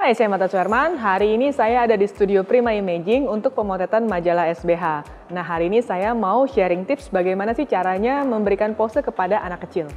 Hai, saya Mata Suherman. Hari ini saya ada di studio Prima Imaging untuk pemotretan majalah SBH. Nah, hari ini saya mau sharing tips bagaimana sih caranya memberikan pose kepada anak kecil.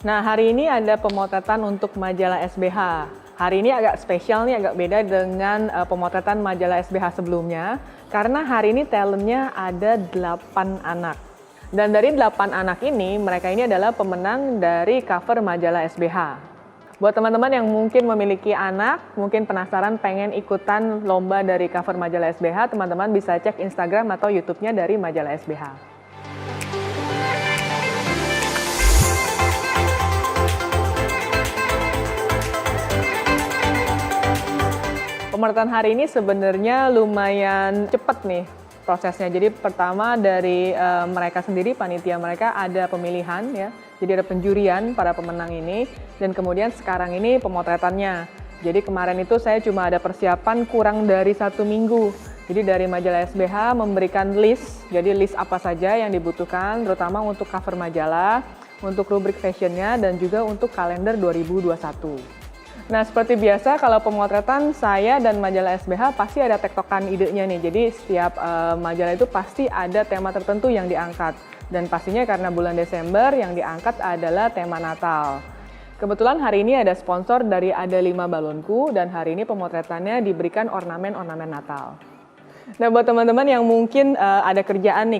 Nah, hari ini ada pemotretan untuk majalah SBH. Hari ini agak spesial nih, agak beda dengan pemotretan majalah SBH sebelumnya. Karena hari ini talentnya ada 8 anak. Dan dari 8 anak ini, mereka ini adalah pemenang dari cover majalah SBH. Buat teman-teman yang mungkin memiliki anak, mungkin penasaran pengen ikutan lomba dari cover majalah SBH, teman-teman bisa cek Instagram atau YouTube-nya dari majalah SBH. Pemotretan hari ini sebenarnya lumayan cepat nih prosesnya. Jadi pertama dari mereka sendiri, panitia mereka ada pemilihan ya. Jadi ada penjurian para pemenang ini dan kemudian sekarang ini pemotretannya. Jadi kemarin itu saya cuma ada persiapan kurang dari 1 minggu. Jadi dari majalah SBH memberikan list, jadi list apa saja yang dibutuhkan terutama untuk cover majalah, untuk rubrik fashionnya dan juga untuk kalender 2021. Nah, seperti biasa kalau pemotretan saya dan majalah SBH pasti ada tektokan idenya nih. Jadi setiap majalah itu pasti ada tema tertentu yang diangkat. Dan pastinya karena bulan Desember yang diangkat adalah tema Natal. Kebetulan hari ini ada sponsor dari Ada 5 Balonku dan hari ini pemotretannya diberikan ornamen-ornamen Natal. Nah, buat teman-teman yang mungkin ada kerjaan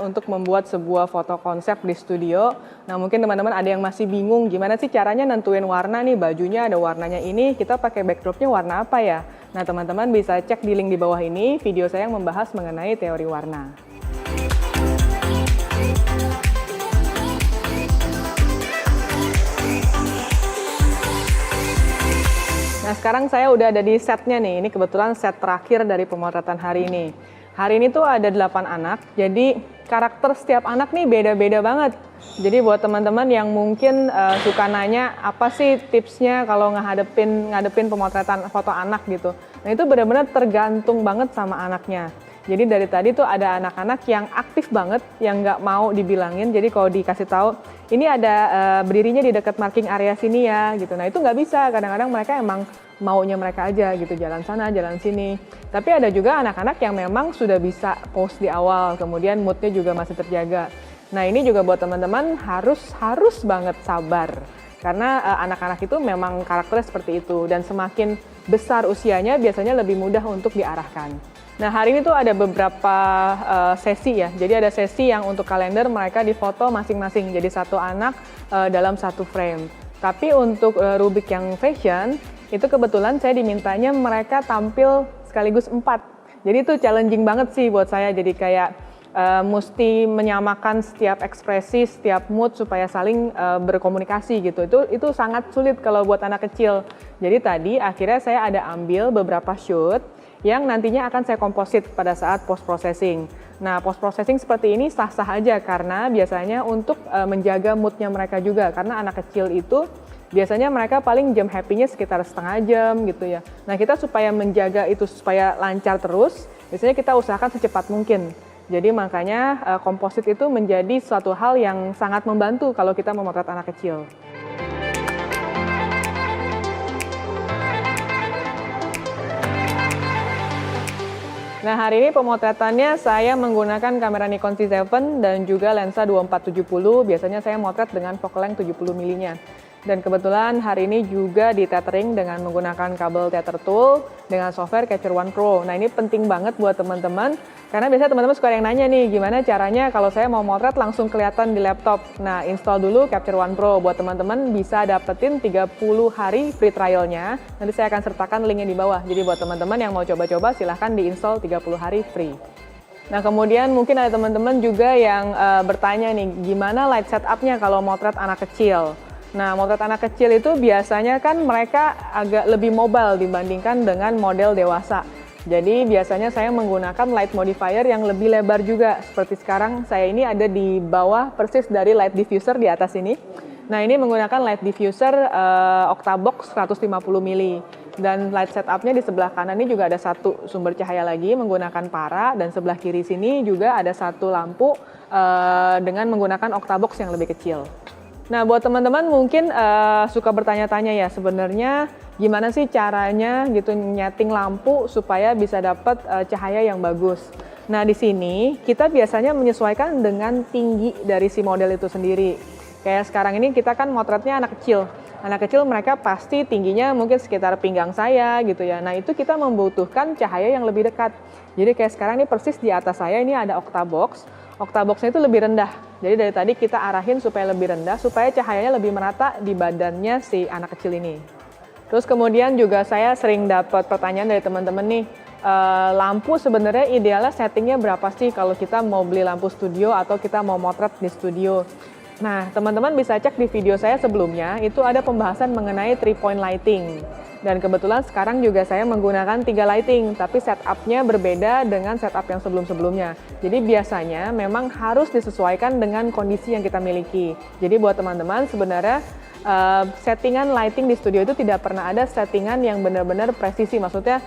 untuk membuat sebuah foto konsep di studio. Nah, mungkin teman-teman ada yang masih bingung gimana sih caranya nentuin warna nih, bajunya ada warnanya ini, kita pakai backdropnya warna apa ya? Nah, teman-teman bisa cek di link di bawah ini, video saya yang membahas mengenai teori warna. Nah, sekarang saya udah ada di setnya nih, ini kebetulan set terakhir dari pemotretan hari ini. Hari ini tuh ada 8 anak, jadi karakter setiap anak nih beda-beda banget. Jadi buat teman-teman yang mungkin suka nanya, apa sih tipsnya kalau ngadepin pemotretan foto anak gitu. Nah, itu benar-benar tergantung banget sama anaknya. Jadi dari tadi tuh ada anak-anak yang aktif banget, yang nggak mau dibilangin. Jadi kalau dikasih tahu, ini ada berdirinya di dekat marking area sini ya, gitu. Nah itu nggak bisa, kadang-kadang mereka emang maunya mereka aja gitu, jalan sana, jalan sini. Tapi ada juga anak-anak yang memang sudah bisa post di awal, kemudian moodnya juga masih terjaga. Nah ini juga buat teman-teman harus banget sabar. Karena anak-anak itu memang karakternya seperti itu, dan semakin besar usianya biasanya lebih mudah untuk diarahkan. Nah, hari ini tuh ada beberapa sesi ya. Jadi ada sesi yang untuk kalender mereka difoto masing-masing. Jadi satu anak dalam satu frame. Tapi untuk rubrik yang fashion, itu kebetulan saya dimintanya mereka tampil sekaligus 4. Jadi itu challenging banget sih buat saya. Jadi kayak mesti menyamakan setiap ekspresi, setiap mood supaya saling berkomunikasi gitu. Itu sangat sulit kalau buat anak kecil. Jadi tadi akhirnya saya ada ambil beberapa shoot yang nantinya akan saya komposit pada saat post-processing. Nah, post-processing seperti ini sah-sah aja karena biasanya untuk menjaga moodnya mereka juga. Karena anak kecil itu biasanya mereka paling jam happy-nya sekitar setengah jam gitu ya. Nah, kita supaya menjaga itu supaya lancar terus, biasanya kita usahakan secepat mungkin. Jadi makanya komposit itu menjadi suatu hal yang sangat membantu kalau kita memotret anak kecil. Nah, hari ini pemotretannya saya menggunakan kamera Nikon C7 dan juga lensa 2470. Biasanya saya motret dengan focal length 70 mm-nya. Dan kebetulan hari ini juga di tethering dengan menggunakan kabel tether tool dengan software Capture One Pro. Nah, ini penting banget buat teman-teman karena biasanya teman-teman suka yang nanya nih, gimana caranya kalau saya mau motret langsung kelihatan di laptop. Nah, install dulu Capture One Pro buat teman-teman bisa dapetin 30 hari free trialnya. Nanti saya akan sertakan linknya di bawah. Jadi buat teman-teman yang mau coba-coba silahkan diinstal 30 hari free. Nah, kemudian mungkin ada teman-teman juga yang bertanya nih, gimana light setup-nya kalau motret anak kecil? Nah, motret anak kecil itu biasanya kan mereka agak lebih mobile dibandingkan dengan model dewasa. Jadi biasanya saya menggunakan light modifier yang lebih lebar juga. Seperti sekarang saya ini ada di bawah persis dari light diffuser di atas ini. Nah, ini menggunakan light diffuser Octabox 150 mili. Dan light setupnya di sebelah kanan ini juga ada satu sumber cahaya lagi menggunakan para, dan sebelah kiri sini juga ada satu lampu dengan menggunakan octabox yang lebih kecil. Nah, buat teman-teman mungkin suka bertanya-tanya ya, sebenarnya gimana sih caranya gitu nyeting lampu supaya bisa dapat cahaya yang bagus. Nah, di sini kita biasanya menyesuaikan dengan tinggi dari si model itu sendiri. Kayak sekarang ini kita kan motretnya anak kecil. Anak kecil mereka pasti tingginya mungkin sekitar pinggang saya gitu ya. Nah, itu kita membutuhkan cahaya yang lebih dekat. Jadi kayak sekarang ini persis di atas saya ini ada octabox. Octabox-nya itu lebih rendah. Jadi dari tadi kita arahin supaya lebih rendah, supaya cahayanya lebih merata di badannya si anak kecil ini. Terus kemudian juga saya sering dapat pertanyaan dari teman-teman nih, lampu sebenarnya idealnya settingnya berapa sih kalau kita mau beli lampu studio atau kita mau motret di studio? Nah, teman-teman bisa cek di video saya sebelumnya, itu ada pembahasan mengenai 3-point lighting. Dan kebetulan sekarang juga saya menggunakan 3 lighting, tapi setupnya berbeda dengan setup yang sebelum-sebelumnya. Jadi biasanya memang harus disesuaikan dengan kondisi yang kita miliki. Jadi buat teman-teman sebenarnya settingan lighting di studio itu tidak pernah ada settingan yang benar-benar presisi, maksudnya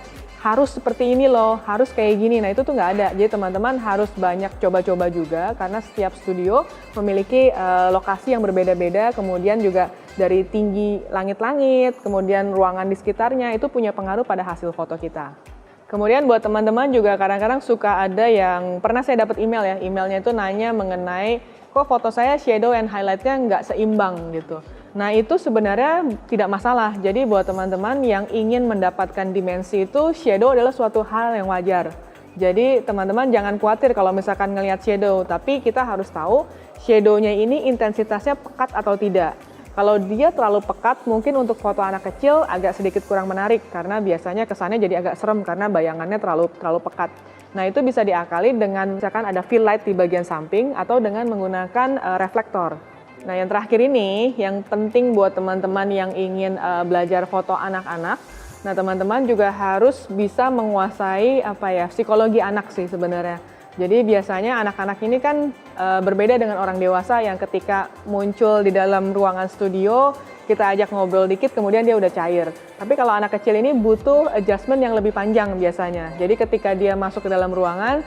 harus seperti ini loh, harus kayak gini. Nah, itu tuh nggak ada. Jadi teman-teman harus banyak coba-coba juga karena setiap studio memiliki lokasi yang berbeda-beda, kemudian juga dari tinggi langit-langit, kemudian ruangan di sekitarnya itu punya pengaruh pada hasil foto kita. Kemudian buat teman-teman juga kadang-kadang suka ada yang pernah saya dapat email ya, emailnya itu nanya mengenai kok foto saya shadow and highlight-nya nggak seimbang gitu. Nah, itu sebenarnya tidak masalah. Jadi buat teman-teman yang ingin mendapatkan dimensi itu, shadow adalah suatu hal yang wajar. Jadi teman-teman jangan khawatir kalau misalkan ngelihat shadow, tapi kita harus tahu shadow-nya ini intensitasnya pekat atau tidak. Kalau dia terlalu pekat, mungkin untuk foto anak kecil agak sedikit kurang menarik karena biasanya kesannya jadi agak serem karena bayangannya terlalu pekat. Nah, itu bisa diakali dengan misalkan ada fill light di bagian samping atau dengan menggunakan reflektor. Nah, yang terakhir ini yang penting buat teman-teman yang ingin belajar foto anak-anak. Nah, teman-teman juga harus bisa menguasai psikologi anak sih sebenarnya. Jadi biasanya anak-anak ini kan berbeda dengan orang dewasa yang ketika muncul di dalam ruangan studio, kita ajak ngobrol dikit kemudian dia udah cair. Tapi kalau anak kecil ini butuh adjustment yang lebih panjang biasanya. Jadi ketika dia masuk ke dalam ruangan,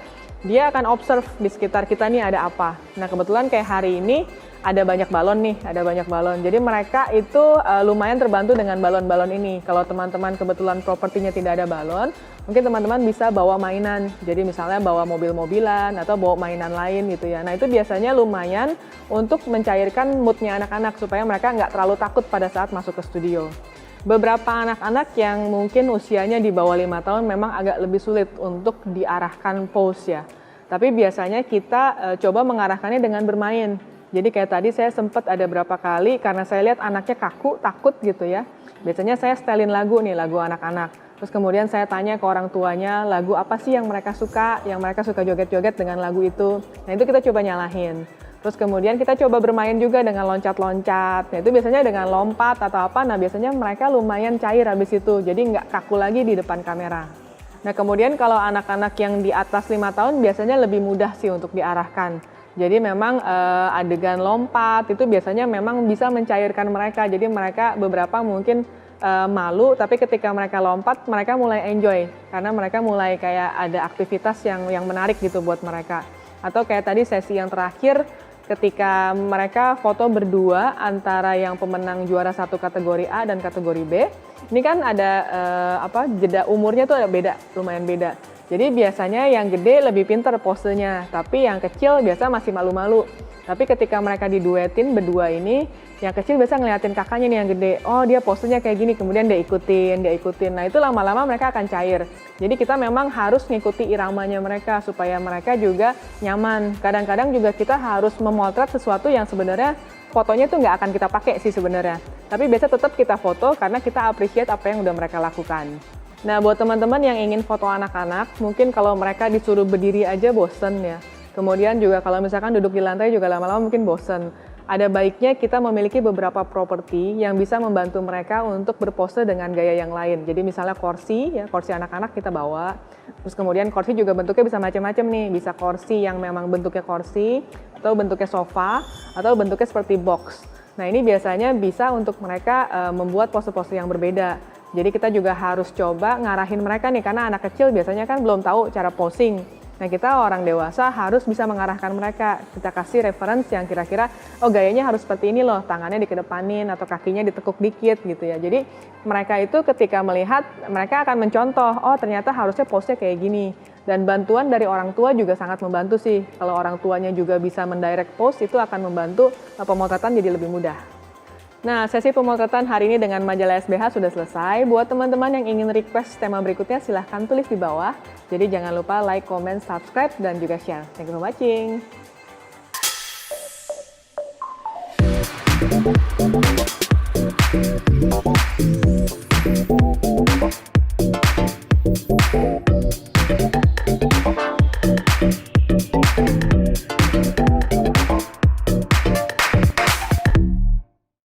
dia akan observe di sekitar kita nih ada apa. Nah, kebetulan kayak hari ini ada banyak balon nih, ada banyak balon. Jadi mereka itu lumayan terbantu dengan balon-balon ini. Kalau teman-teman kebetulan propertinya tidak ada balon, mungkin teman-teman bisa bawa mainan. Jadi misalnya bawa mobil-mobilan atau bawa mainan lain gitu ya. Nah, itu biasanya lumayan untuk mencairkan moodnya anak-anak supaya mereka nggak terlalu takut pada saat masuk ke studio. Beberapa anak-anak yang mungkin usianya di bawah 5 tahun memang agak lebih sulit untuk diarahkan pose ya. Tapi biasanya kita coba mengarahkannya dengan bermain. Jadi kayak tadi saya sempat ada berapa kali karena saya lihat anaknya kaku, takut gitu ya. Biasanya saya setelin lagu nih, lagu anak-anak. Terus kemudian saya tanya ke orang tuanya, lagu apa sih yang mereka suka joget-joget dengan lagu itu. Nah, itu kita coba nyalahin. Terus kemudian kita coba bermain juga dengan loncat-loncat. Nah, itu biasanya dengan lompat atau apa, nah biasanya mereka lumayan cair habis itu. Jadi nggak kaku lagi di depan kamera. Nah, kemudian kalau anak-anak yang di atas 5 tahun biasanya lebih mudah sih untuk diarahkan. Jadi memang adegan lompat itu biasanya memang bisa mencairkan mereka. Jadi mereka beberapa mungkin malu, tapi ketika mereka lompat, mereka mulai enjoy. Karena mereka mulai kayak ada aktivitas yang menarik gitu buat mereka. Atau kayak tadi sesi yang terakhir, ketika mereka foto berdua antara yang pemenang juara 1 kategori A dan kategori B. Ini kan ada jeda umurnya tuh ada beda, lumayan beda. Jadi biasanya yang gede lebih pintar posenya, tapi yang kecil biasa masih malu-malu. Tapi ketika mereka diduetin berdua ini, yang kecil biasa ngeliatin kakaknya nih yang gede, oh dia posenya kayak gini, kemudian dia ikutin. Nah, itu lama-lama mereka akan cair. Jadi kita memang harus ngikuti iramanya mereka supaya mereka juga nyaman. Kadang-kadang juga kita harus memotret sesuatu yang sebenarnya fotonya tuh nggak akan kita pakai sih sebenarnya. Tapi biasa tetap kita foto karena kita appreciate apa yang udah mereka lakukan. Nah, buat teman-teman yang ingin foto anak-anak, mungkin kalau mereka disuruh berdiri aja bosen ya. Kemudian juga kalau misalkan duduk di lantai juga lama-lama mungkin bosen. Ada baiknya kita memiliki beberapa properti yang bisa membantu mereka untuk berpose dengan gaya yang lain. Jadi misalnya kursi anak-anak kita bawa. Terus kemudian kursi juga bentuknya bisa macam-macam nih. Bisa kursi yang memang bentuknya kursi, atau bentuknya sofa, atau bentuknya seperti box. Nah, ini biasanya bisa untuk mereka membuat pose-pose yang berbeda. Jadi kita juga harus coba ngarahin mereka nih, karena anak kecil biasanya kan belum tahu cara posing. Nah, kita orang dewasa harus bisa mengarahkan mereka. Kita kasih reference yang kira-kira, oh gayanya harus seperti ini loh, tangannya dikedepanin atau kakinya ditekuk dikit gitu ya. Jadi mereka itu ketika melihat, mereka akan mencontoh, oh ternyata harusnya pose-nya kayak gini. Dan bantuan dari orang tua juga sangat membantu sih. Kalau orang tuanya juga bisa mendirect pose, itu akan membantu pemotretan jadi lebih mudah. Nah, sesi pemotretan hari ini dengan majalah SBH sudah selesai. Buat teman-teman yang ingin request tema berikutnya, silahkan tulis di bawah. Jadi jangan lupa like, comment, subscribe, dan juga share. Thank you for watching.